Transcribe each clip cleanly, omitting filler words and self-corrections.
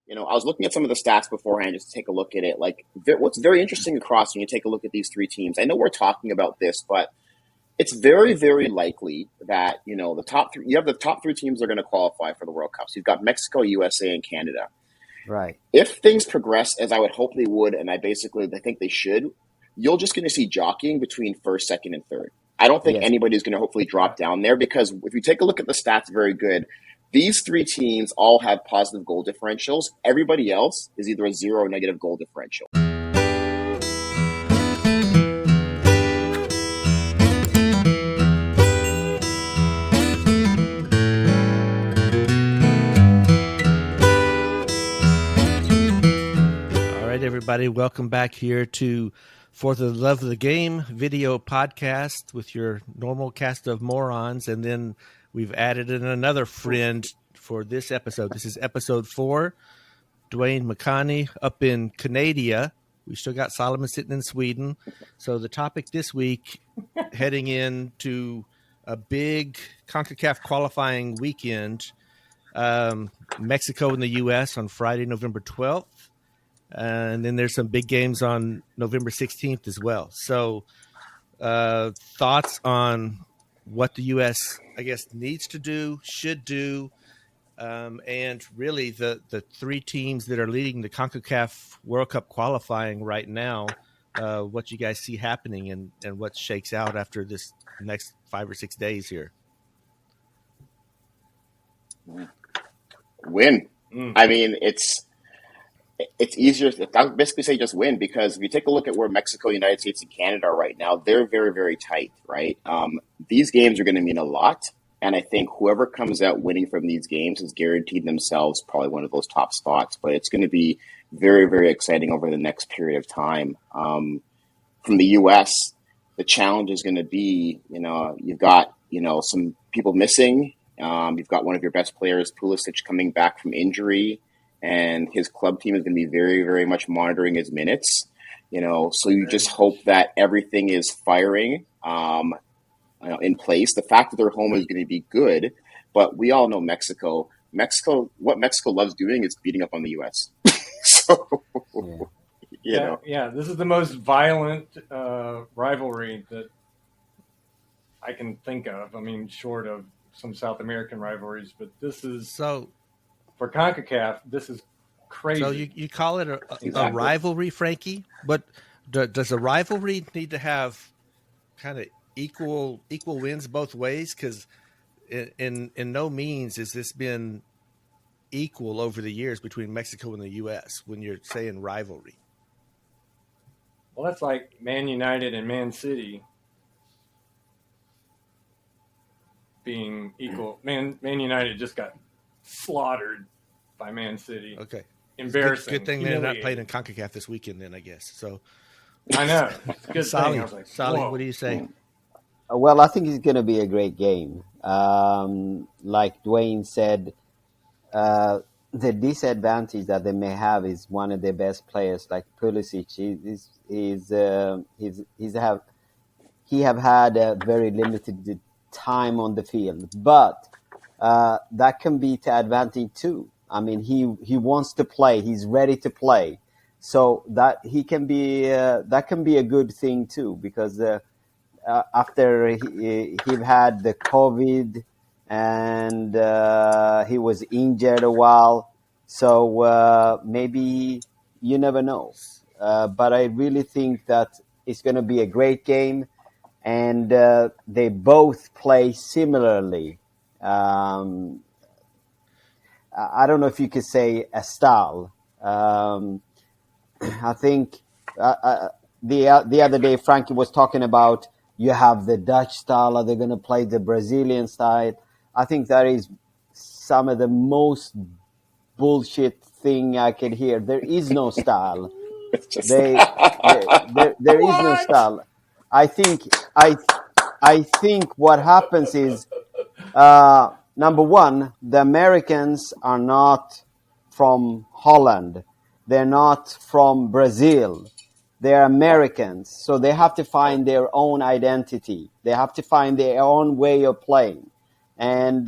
I was looking at some of the stats beforehand just to take a look at it. Like, what's very interesting across when you take a look at these three teams, I know we're talking about this, but it's very, very likely that, the top three, you have the top three teams that are going to qualify for the World Cup. So you've got Mexico, USA, and Canada. Right. If things progress as I would hope they would, and I think they should, you're just going to see jockeying between first, second, and third. I don't think anybody's going to hopefully drop down there, because if you take a look at the stats, very good. These three teams all have positive goal differentials. Everybody else is either a zero or negative goal differential. All right, everybody, welcome back here to For the Love of the Game video podcast with your normal cast of morons, and then we've added in another friend for this episode. This is episode 4. Dwayne McConney up in Canada. We still got Solomon sitting in Sweden. So the topic this week, heading into a big CONCACAF qualifying weekend, Mexico and the U.S. on Friday, November 12th. And then there's some big games on November 16th as well. So thoughts on what the U.S., I guess, needs to do, should do, and really the three teams that are leading the CONCACAF World Cup qualifying right now, what you guys see happening and what shakes out after this next 5 or 6 days here. Win. I mean, it's easier. I would basically say just win, because if you take a look at where Mexico, United States, and Canada are right now, they're very, very tight, right? These games are going to mean a lot. And I think whoever comes out winning from these games has guaranteed themselves probably one of those top spots. But it's going to be very, very exciting over the next period of time. From the U.S., the challenge is going to be, you've got, some people missing. You've got one of your best players, Pulisic, coming back from injury. And his club team is going to be very, very much monitoring his minutes. So you just hope that everything is firing in place. The fact that they're home is going to be good, but we all know Mexico. What Mexico loves doing is beating up on the U.S. So, this is the most violent rivalry that I can think of. I mean, short of some South American rivalries, but this is so. For CONCACAF, this is crazy. So you call it a rivalry, Frankie? But does a rivalry need to have kind of equal wins both ways? Because in no means has this been equal over the years between Mexico and the U.S. when you're saying rivalry. Well, that's like Man United and Man City being equal. Man United just got slaughtered by Man City. Okay. Embarrassing. Good thing they're not playing in CONCACAF this weekend then, I guess. So I know. It's a good thing. I was like, Sally, what do you say? Well, I think it's going to be a great game. Like Dwayne said, the disadvantage that they may have is one of their best players, like Pulisic. He have had a very limited time on the field, but that can be to advantage too. I mean, he wants to play. He's ready to play, so that he can be that can be a good thing too, because after he had the COVID and he was injured a while, so maybe you never know. But I really think that it's going to be a great game, and they both play similarly. I don't know if you could say a style. I think the other day Frankie was talking about you have the Dutch style, or they're going to play the Brazilian style. I think that is some of the most bullshit thing I could hear. There is no style. There is no style. I think what happens is, number one, the Americans are not from Holland. They're not from Brazil. They're Americans. So they have to find their own identity. They have to find their own way of playing. And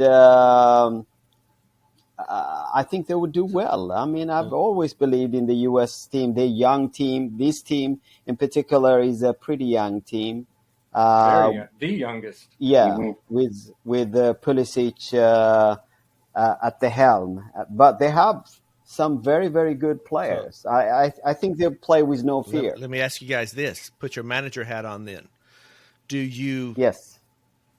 I think they would do well. I mean, I've always believed in the U.S. team, the young team. This team in particular is a pretty young team. Very Uh, young, the youngest. yeah, Hmm. with Pulisic at the helm, but they have some very very good So players. I think they'll play with no fear. let me ask you guys this: put your manager hat on. Then, do you Yes.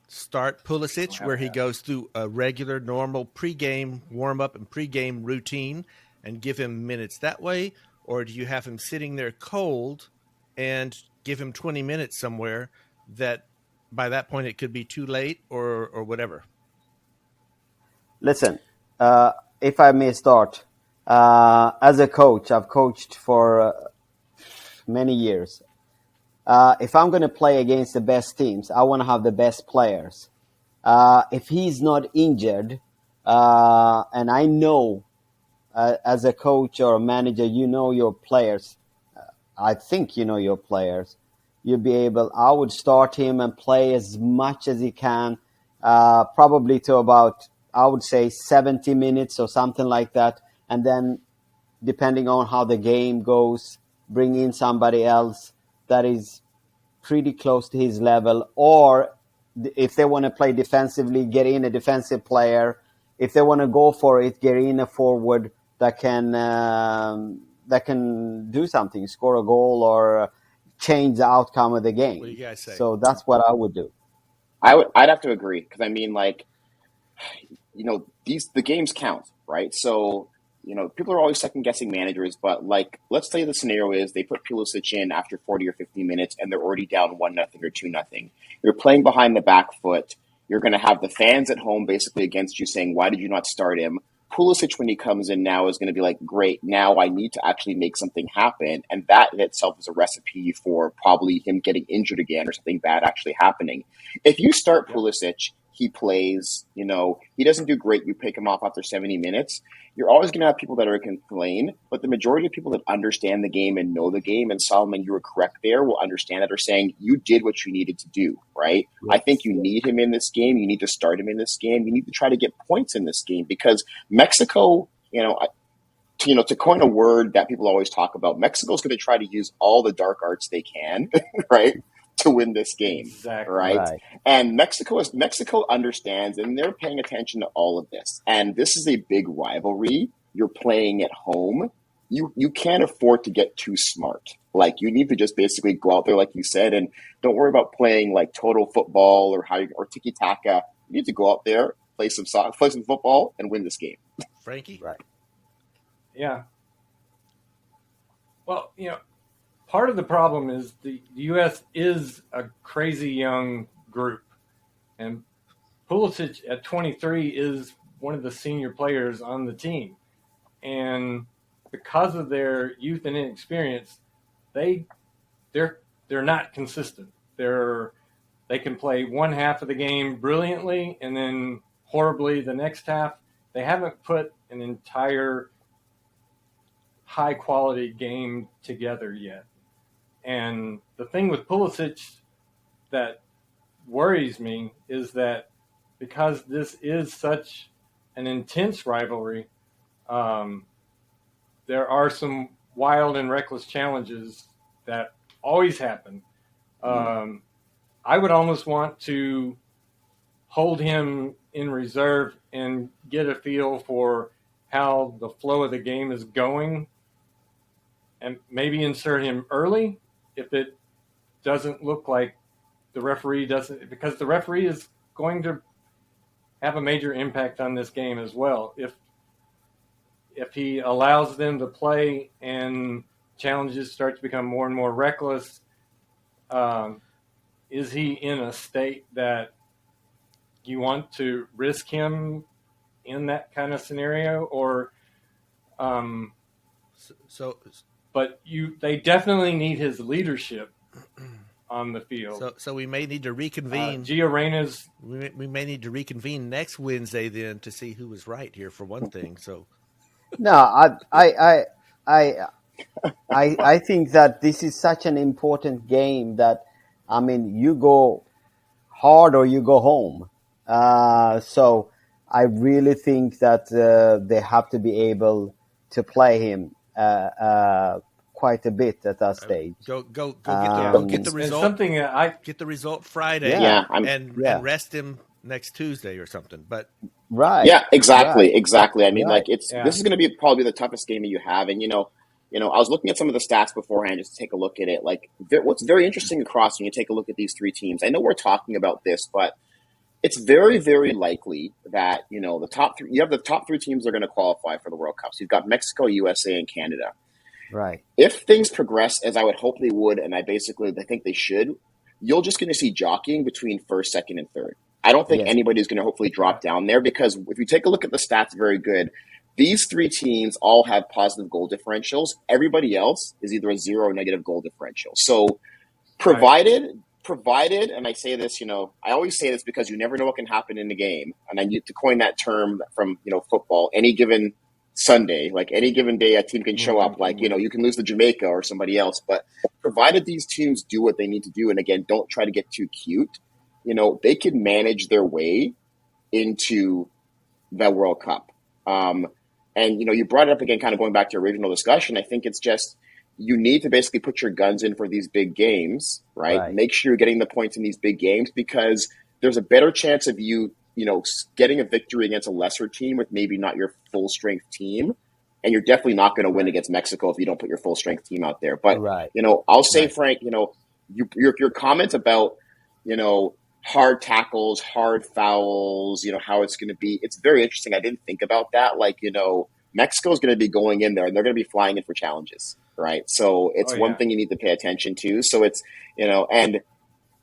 start I don't Pulisic have where a he hat. goes through a regular, normal pregame warm up and pregame routine and give him minutes that way, or do you have him sitting there cold and give him 20 minutes somewhere that by that point it could be too late or whatever? Listen, if I may start, as a coach, I've coached for many years. If I'm going to play against the best teams, I want to have the best players. If he's not injured, and I know as a coach or a manager, you know your players. I think you know your players. You'll be able. I would start him and play as much as he can, probably to about, I would say, 70 minutes or something like that, and then depending on how the game goes, bring in somebody else that is pretty close to his level, or if they want to play defensively, get in a defensive player. If they want to go for it, get in a forward that can do something, score a goal or change the outcome of the What do game. you guys say? So that's what I would do. I'd have to agree because I mean, like, the games count, right? So, people are always second guessing managers, but like, let's say the scenario is they put Pulisic in after 40 or 50 minutes and they're already down 1-0 or 2-0. You're playing behind the back foot. You're going to have the fans at home basically against you saying, why did you not start him? Pulisic, when he comes in now, is going to be like, great, now I need to actually make something happen. And that in itself is a recipe for probably him getting injured again or something bad actually happening. If you start Yep. Pulisic, he plays, he doesn't do great, you pick him off after 70 minutes, you're always going to have people that are going to complain, but the majority of people that understand the game and know the game, and Solomon, you were correct there, will understand that, are saying you did what you needed to do, right? I think Yes. you need him in this game. You need to start him in this game. You need to try to get points in this game because Mexico, to coin a word that people always talk about, Mexico's going to try to use all the dark arts they can, right, to win this game, Exactly. right? Right. And Mexico understands, and they're paying attention to all of this. And this is a big rivalry. You're playing at home. You can't afford to get too smart. Like, you need to just basically go out there, like you said, and don't worry about playing like total football or tiki taka. You need to go out there, play some soccer, play some football, and win this game. Frankie? Right. Yeah. Well, part of the problem is the U.S. is a crazy young group, and Pulisic at 23 is one of the senior players on the team, and because of their youth and inexperience, they're not consistent. They can play one half of the game brilliantly and then horribly the next half. They haven't put an entire high quality game together yet. And the thing with Pulisic that worries me is that because this is such an intense rivalry, there are some wild and reckless challenges that always happen. I would almost want to hold him in reserve and get a feel for how the flow of the game is going and maybe insert him early if it doesn't look like the referee doesn't, because the referee is going to have a major impact on this game as well. If he allows them to play and challenges start to become more and more reckless, is he in a state that you want to risk him in that kind of scenario? Or, So but they definitely need his leadership on the field. so we may need to reconvene. Gio Reyna's. We may need to reconvene next Wednesday then to see who was right here for one thing. So No, I think that this is such an important game that, I mean, you go hard or you go home. So I really think that they have to be able to play him quite a bit at that stage. Go Yeah. get the Um, And result. something that I Get the result Friday, yeah, Yeah, I'm yeah, and rest him next Tuesday or something. But right, Yeah, exactly, right, exactly. I mean, like right. this yeah. is going to be probably the toughest game that you have, and I was looking at some of the stats beforehand just to take a look at it. Like, what's very interesting across when you take a look at these three teams. I know we're talking about this, but it's very, very likely that the top three. You have the top three teams that are going to qualify for the World Cup. So you've got Mexico, USA, and Canada. Right. If things progress as I would hope they would, and I think they should, you're just going to see jockeying between first, second, and third. I don't think Yes. anybody's going to hopefully Yeah. drop down there because if you take a look at the stats, very good. These three teams all have positive goal differentials. Everybody else is either a zero or negative goal differential. So Right. provided, and I say this, I always say this because you never know what can happen in the game. And I need to coin that term from, football, any given Sunday, like any given day, a team can show up, like, you can lose to Jamaica or somebody else, but provided these teams do what they need to do. And again, don't try to get too cute. They can manage their way into the World Cup. And you brought it up again, kind of going back to your original discussion. I think it's just you need to basically put your guns in for these big games, right? Right. Make sure you're getting the points in these big games because there's a better chance of you getting a victory against a lesser team with maybe not your full strength team. And you're definitely not going to win against Mexico if you don't put your full strength team out there. But, Right. I'll say, Right. Frank, your comment about, hard tackles, hard fouls, how it's going to be. It's very interesting. I didn't think about that. Like, Mexico's going to be going in there and they're going to be flying in for challenges, right? So it's Oh, one yeah. thing you need to pay attention to. So it's, and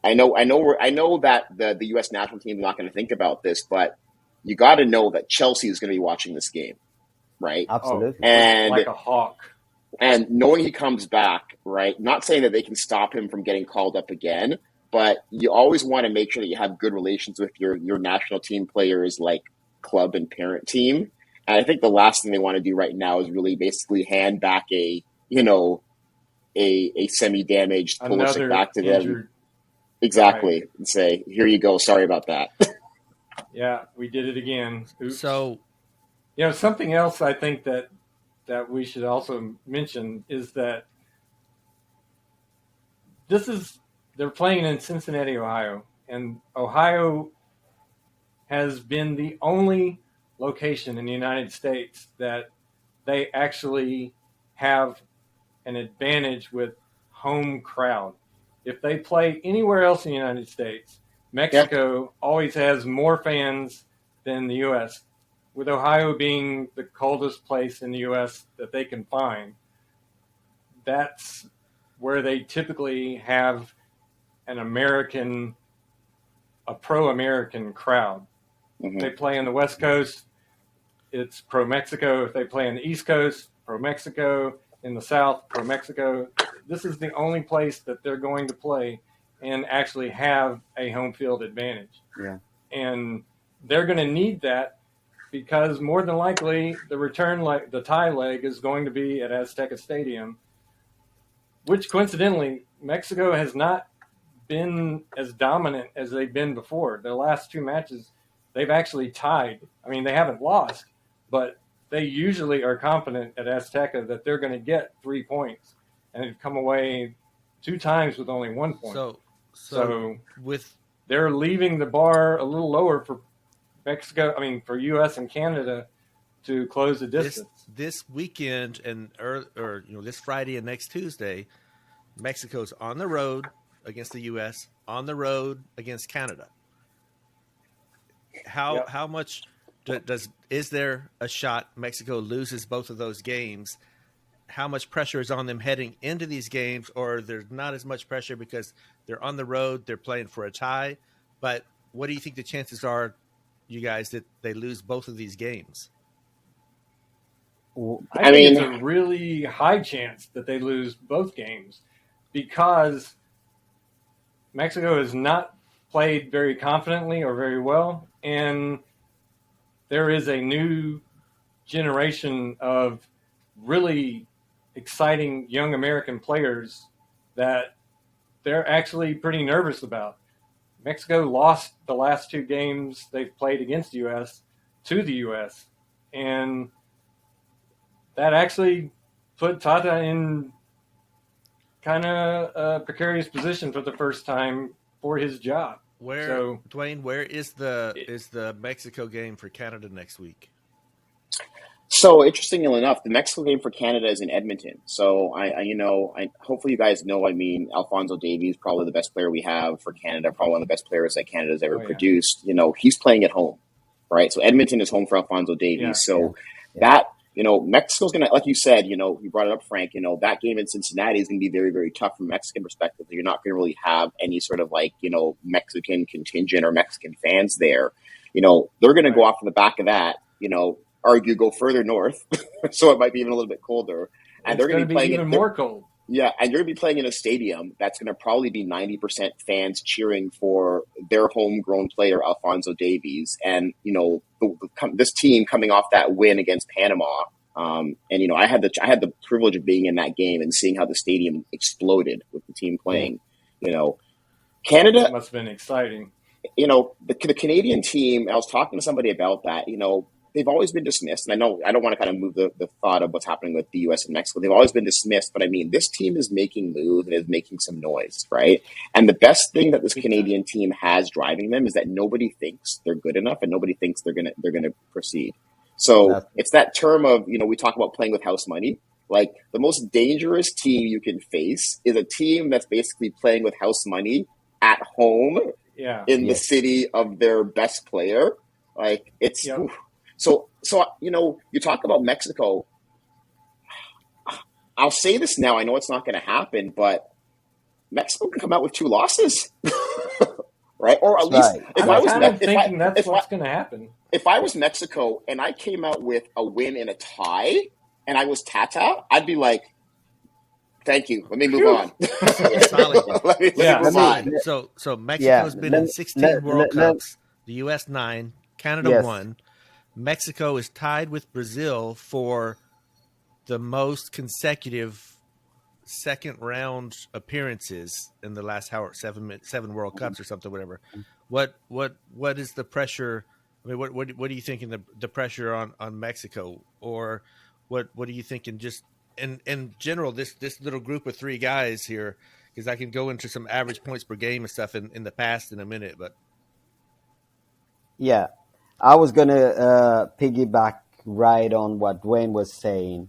I know that the U.S. national team is not going to think about this, but you got to know that Chelsea is going to be watching this game, right? Absolutely. And like a hawk. and knowing he comes back, right? Not saying that they can stop him from getting called up again, but you always want to make sure that you have good relations with your national team players, like club and parent team. And I think the last thing they want to do right now is really basically hand back a semi-damaged Pulisic Another back to them. injured. Exactly. Right. And say, here you go. Sorry about that. Yeah, we did it again. Oops. so Something else I think that we should also mention is that they're playing in Cincinnati, Ohio, and Ohio has been the only location in the United States that they actually have an advantage with home crowd. If they play anywhere else in the United States, Mexico always has more fans than the U.S., with Ohio being the coldest place in the U.S. that they can find. That's where they typically have a pro-American crowd. Mm-hmm. If they play on the West Coast, it's pro-Mexico. If they play on the East Coast, pro-Mexico. In the South, pro-Mexico. This is the only place that they're going to play and actually have a home field advantage. Yeah. And they're going to need that because more than likely the tie leg is going to be at Azteca Stadium, which coincidentally, Mexico has not been as dominant as they've been before. Their last two matches, they've actually tied. I mean, they haven't lost, but they usually are confident at Azteca that they're going to get 3 points, and they've come away 2 times with only 1 point. So with they're leaving the bar a little lower for for U.S. and Canada to close the distance. this weekend or this Friday and next Tuesday, Mexico's on the road against the U.S., on the road against Canada. How much is there a shot Mexico loses both of those games? How much pressure is on them heading into these games, or there's not as much pressure because they're on the road, they're playing for a tie? But what do you think the chances are, you guys, that they lose both of these games? I think it's a really high chance that they lose both games because Mexico has not played very confidently or very well, and there is a new generation of really exciting young American players that they're actually pretty nervous about. Mexico lost the last 2 games they've played against the U.S. to the U.S. And that actually put Tata in kind of a precarious position for the first time for his job. Dwayne, where is the Mexico game for Canada next week? So interestingly enough, the Mexico game for Canada is in Edmonton. So hopefully you guys know. I mean, Alphonso Davies, probably the best player we have for Canada, probably one of the best players that Canada's ever produced. He's playing at home, right? So Edmonton is home for Alphonso Davies. That Mexico's gonna, like you said, you brought it up, Frank. That game in Cincinnati is gonna be very, very tough from a Mexican perspective. You're not gonna really have any sort of Mexican contingent or Mexican fans there. They're gonna go off of the back of that. Argue go further north, so it might be even a little bit colder, and they're going to be playing even more cold. Yeah, and you're going to be playing in a stadium that's going to probably be 90% fans cheering for their homegrown player Alphonso Davies, and this team coming off that win against Panama, and I had the privilege of being in that game and seeing how the stadium exploded with the team playing. Canada, that must have been exciting. The Canadian team. I was talking to somebody about that. They've always been dismissed, and I know I don't want to kind of move the thought of what's happening with the U.S. and Mexico. They've always been dismissed, but I mean, this team is making moves and is making some noise, right? And the best thing that this Canadian team has driving them is that nobody thinks they're good enough, and nobody thinks they're gonna proceed. So it's that term of we talk about playing with house money. Like, the most dangerous team you can face is a team that's basically playing with house money at home in the city of their best player. Like, it's. Oof. So you talk about Mexico. I'll say this now. I know it's not going to happen, but Mexico can come out with 2 losses, right? Or at least if I was thinking that's what's going to happen. If I was Mexico and I came out with a win and a tie, and I was Tata, I'd be like, "Thank you. Let me move on." Let me move on. So Mexico's been in 16 World Cups. The U.S. 9, Canada 1. Mexico is tied with Brazil for the most consecutive second round appearances in the last seven World Cups or something, whatever. What is the pressure? I mean, what do you think in the pressure on Mexico, or what are you thinking just in general? This little group of 3 guys here, because I can go into some average points per game and stuff in the past in a minute, but yeah. I was going to piggyback right on what Dwayne was saying.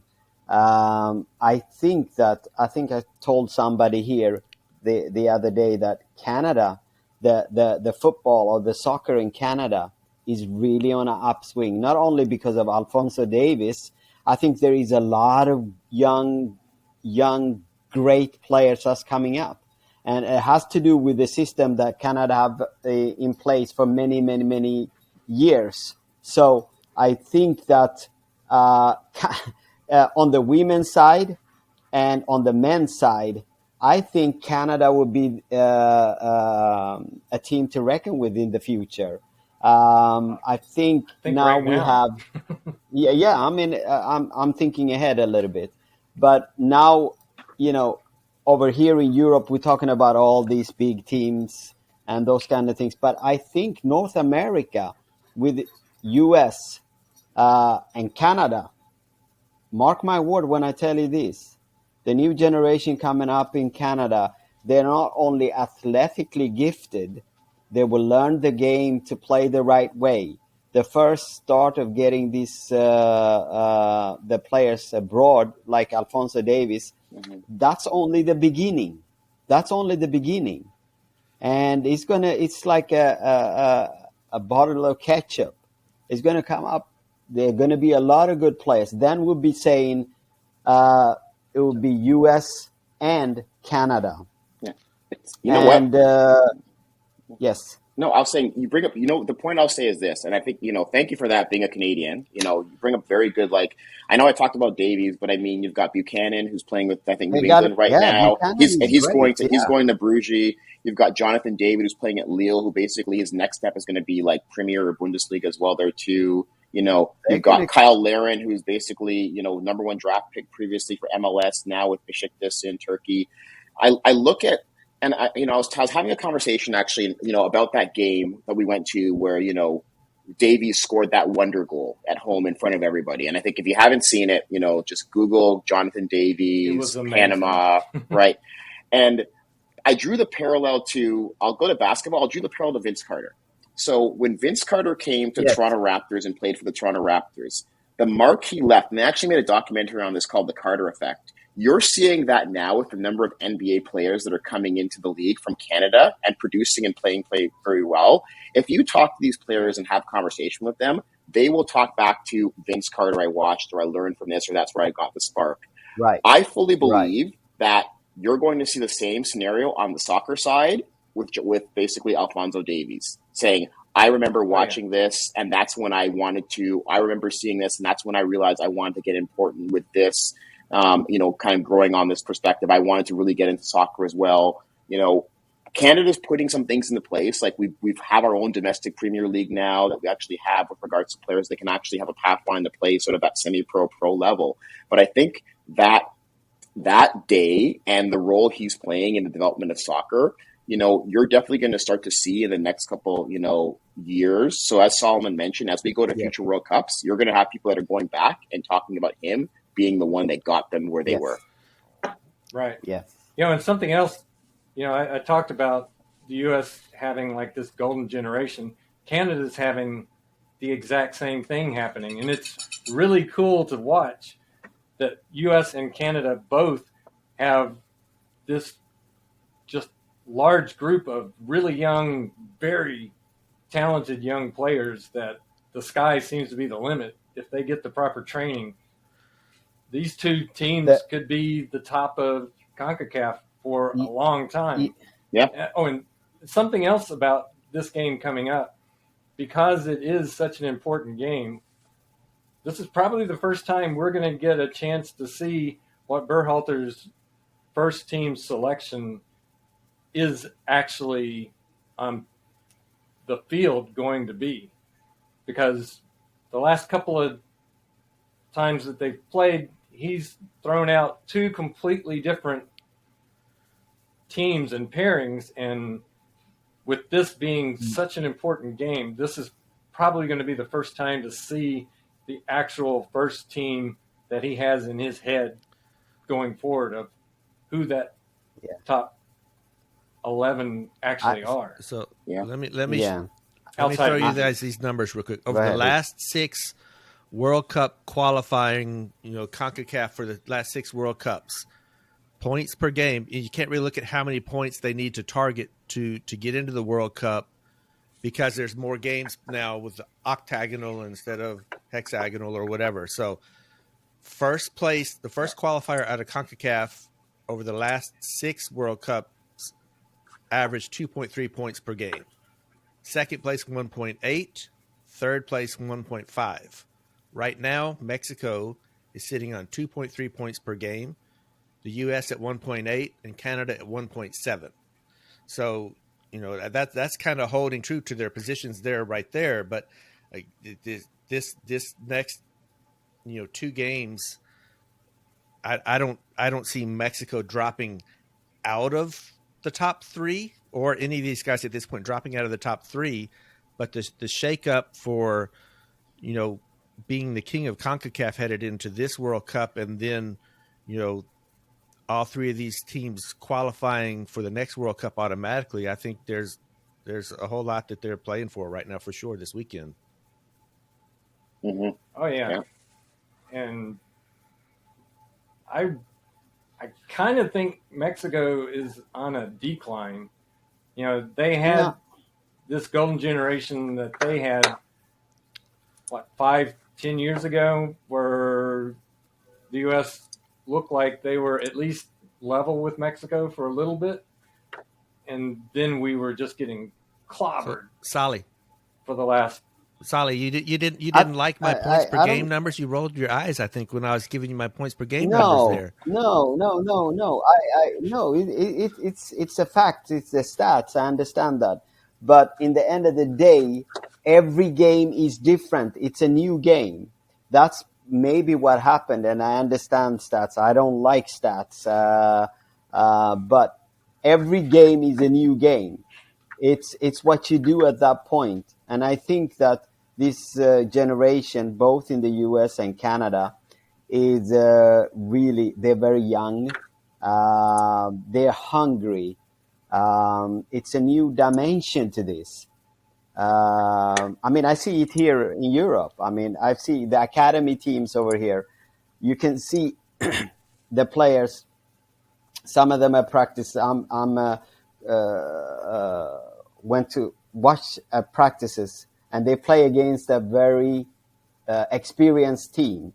I think I told somebody here the other day that Canada, the football or the soccer in Canada is really on an upswing, not only because of Alphonso Davies. I think there is a lot of young, great players that's coming up. And it has to do with the system that Canada have in place for many, many, many years. So I think that on the women's side and on the men's side, I think Canada will be a team to reckon with in the future. I think now we have, I mean, I'm thinking ahead a little bit, but now, over here in Europe, we're talking about all these big teams and those kind of things. But I think North America, with US and Canada, mark my word when I tell you this, the new generation coming up in Canada, they're not only athletically gifted, they will learn the game to play the right way. The first start of getting these the players abroad, like Alphonso Davies, that's only the beginning. That's only the beginning. And it's like a bottle of ketchup. It's going to come up. There are going to be a lot of good players. Then we'll be saying it will be U.S. and Canada. Yeah. What? Yes. No, I was saying, you bring up, the point I'll say is this, and I think, thank you for that, being a Canadian. You bring up very good, I know I talked about Davies, but I mean, you've got Buchanan, who's playing with, I think, New England right now. He's going to Bruges. You've got Jonathan David, who's playing at Lille, who basically his next step is going to be Premier or Bundesliga as well there too. You've got Kyle Larin, who's basically, number 1 draft pick previously for MLS, now with Besiktas in Turkey. I look at, and I was having a conversation actually, about that game that we went to where, Davies scored that wonder goal at home in front of everybody. And I think if you haven't seen it, just Google Jonathan It Davies, was amazing. Panama, right? And I drew the parallel I'll go to basketball, I drew the parallel to Vince Carter. So when Vince Carter came to Yes. Toronto Raptors and played for the Toronto Raptors, the mark he left, and they actually made a documentary on this called The Carter Effect. You're seeing that now with the number of NBA players that are coming into the league from Canada and producing and playing very well. If you talk to these players and have conversation with them, they will talk back to Vince Carter I watched, or I learned from this, or that's where I got the spark. Right. I fully believe that you're going to see the same scenario on the soccer side with basically Alphonso Davies saying, I remember watching this, and that's when I remember seeing this, and that's when I realized I wanted to get important with this, kind of growing on this perspective. I wanted to really get into soccer as well. Canada's putting some things into place. Like we have our own domestic Premier League now that we actually have with regards to players that can actually have a pathline to play sort of at semi-pro, pro level. But I think that day and the role he's playing in the development of soccer, you're definitely going to start to see in the next couple, years. So as Solomon mentioned, as we go to future World Cups, you're going to have people that are going back and talking about him being the one that got them where they were. Right. Yes. And something else, I talked about the U.S. having like this golden generation. Canada's having the exact same thing happening. And it's really cool to watch that U.S. and Canada both have this just large group of really young, very talented young players that the sky seems to be the limit if they get the proper training. These two teams could be the top of CONCACAF for a long time. Yeah. Oh, and something else about this game coming up, because it is such an important game, this is probably the first time we're going to get a chance to see what Berhalter's first team selection is actually on the field going to be. Because the last couple of times that they've played, he's thrown out two completely different teams and pairings. And with this being such an important game, this is probably going to be the first time to see the actual first team that he has in his head going forward of who that top 11 actually are. So Yeah. let me throw you guys these numbers real quick. Over the last 6 World Cup qualifying, CONCACAF for the last 6 World Cups, points per game. You can't really look at how many points they need to target to get into the World Cup because there's more games now with the octagonal instead of hexagonal or whatever. So first place, the first qualifier out of CONCACAF over the last 6 World Cups averaged 2.3 points per game. Second place, 1.8. Third place, 1.5. Right now, Mexico is sitting on 2.3 points per game, the U.S. at 1.8, and Canada at 1.7. So, that's kind of holding true to their positions there, right there. But this next, 2 games, I don't see Mexico dropping out of the top 3 or any of these guys at this point dropping out of the top 3. But the shakeup for, being the king of CONCACAF headed into this World Cup, and then, all 3 of these teams qualifying for the next World Cup automatically, I think there's a whole lot that they're playing for right now for sure this weekend. Mm-hmm. Oh, yeah. And I kind of think Mexico is on a decline. They had this golden generation that they had, 5-10 years ago, where the U.S. looked like they were at least level with Mexico for a little bit. And then we were just getting clobbered. Sally. For the last. Sally, you didn't like my points per game numbers. You rolled your eyes, I think, when I was giving you my points per game numbers there. No. It's a fact. It's the stats. I understand that. But in the end of the day, every game is different. It's a new game. That's maybe what happened. And I understand stats. I don't like stats. But every game is a new game. It's what you do at that point. And I think that this generation, both in the U.S. and Canada, is really, they're very young. They're hungry. It's a new dimension to this. I mean, I see it here in Europe. I mean, I see the academy teams over here. You can see the players. Some of them are practice. Went to watch practices, and they play against a very experienced team.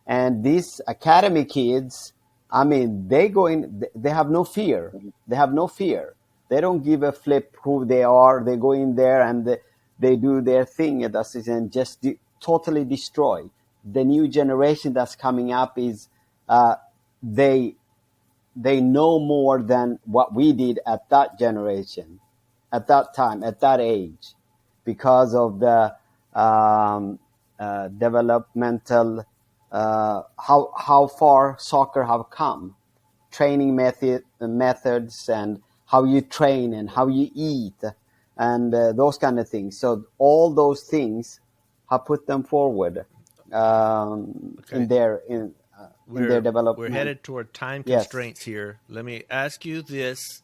And these academy kids, I mean, they go in. They have no fear. They have no fear. They don't give a flip who they are. They go in there and they do their thing and just totally destroy. The new generation that's coming up is they know more than what we did at that generation, at that time, at that age, because of the developmental how far soccer have come, training methods, and how you train and how you eat, and those kind of things. So all those things have put them forward in their development. We're headed toward time Yes. constraints here. Let me ask you this.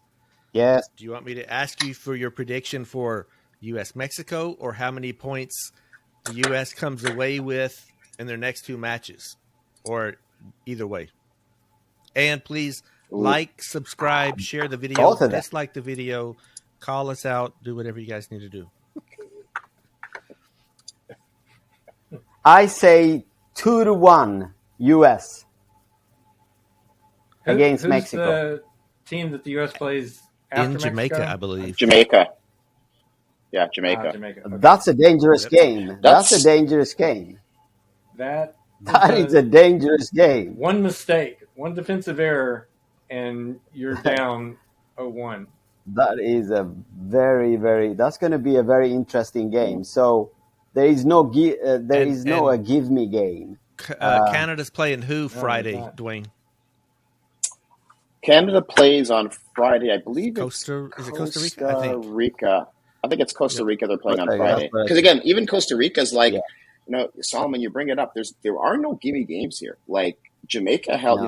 Yes. Do you want me to ask you for your prediction for U.S.-Mexico, or how many points the U.S. comes away with in their next two matches, or either way? And please like, subscribe, share the video, Both of them. dislike the video, call us out, do whatever you guys need to do. I say 2-1 U.S. against Who's Mexico. the team that the U.S. plays after In Jamaica, Mexico? I believe. Jamaica. Yeah, Jamaica. Jamaica. Okay. That's a dangerous game. That's a dangerous game. That is a dangerous game. One mistake, one defensive error, and you're down 0-1. That is a that's going to be a very interesting game. So there is no a give me game. Canada's playing who Friday, Dwayne? Canada plays on Friday. I believe Costa Rica? Costa Rica. I think it's Costa Rica they're playing on Okay, Friday. that's right. Because again, even Costa Rica's like, Solomon, you bring it up. There are no gimme games here. Like Jamaica held,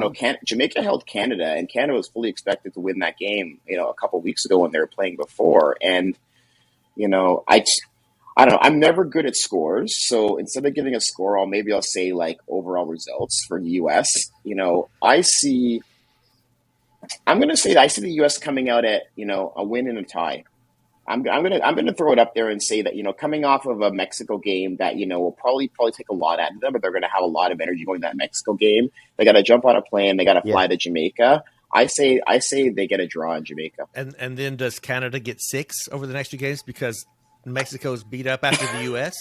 Jamaica held Canada, and Canada was fully expected to win that game. A couple of weeks ago when they were playing before, and I don't know. I'm never good at scores, so instead of giving a score, I'll say like overall results for the U.S. I'm going to say that I see the U.S. coming out at a win and a tie. I'm gonna throw it up there and say that coming off of a Mexico game that will probably take a lot out of them, but they're going to have a lot of energy going to that Mexico game. They got to jump on a plane. They got to fly to Jamaica. I say they get a draw in Jamaica. And then does Canada get 6 over the next 2 games because Mexico's beat up after the U.S.?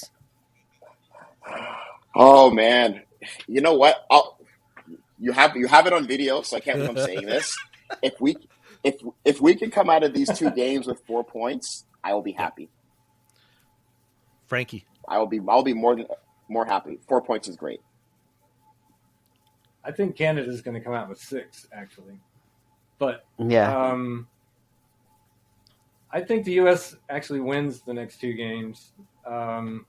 Oh man, you know what? You have it on video, so I can't believe I'm saying this. If we can come out of these 2 games with 4 points, I will be happy. Frankie, I'll be more happy. 4 points is great. I think Canada's going to come out with 6, actually, but I think the U.S. actually wins the next 2 games. I've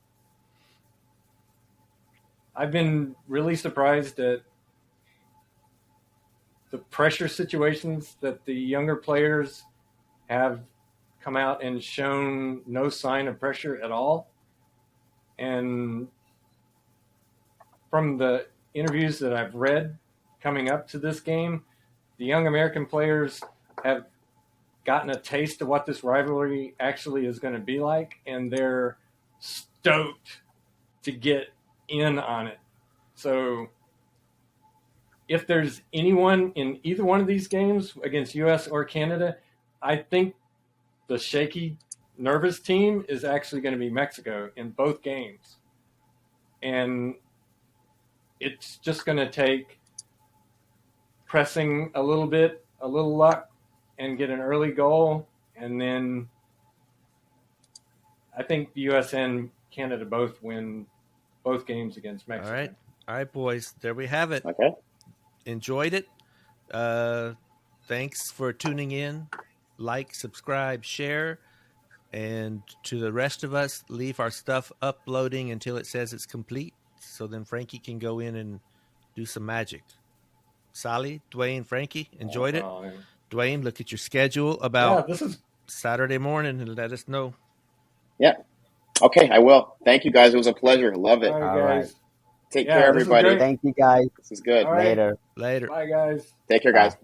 been really surprised at the pressure situations that the younger players have come out and shown no sign of pressure at all. And from the interviews that I've read coming up to this game, the young American players have gotten a taste of what this rivalry actually is going to be like, and they're stoked to get in on it. So if there's anyone in either one of these games against U.S. or Canada, I think the shaky, nervous team is actually going to be Mexico in both games. And it's just going to take pressing a little bit, a little luck, and get an early goal. And then I think the U.S. and Canada both win both games against Mexico. All right, boys. There we have it. Okay. Enjoyed it. Thanks for tuning in. Like, subscribe, share, And to the rest of us, leave our stuff uploading until it says it's complete. So then Frankie can go in and do some magic. Sally, Dwayne, Frankie, enjoyed it. Dwayne, look at your schedule about this is Saturday morning and let us know. Yeah. Okay, I will. Thank you, guys. It was a pleasure. Love it. all right, All guys. right. Take Yeah, care, this is everybody. great. Thank you, guys. This is good. All right. Later. Later. Bye, guys. Take care, guys.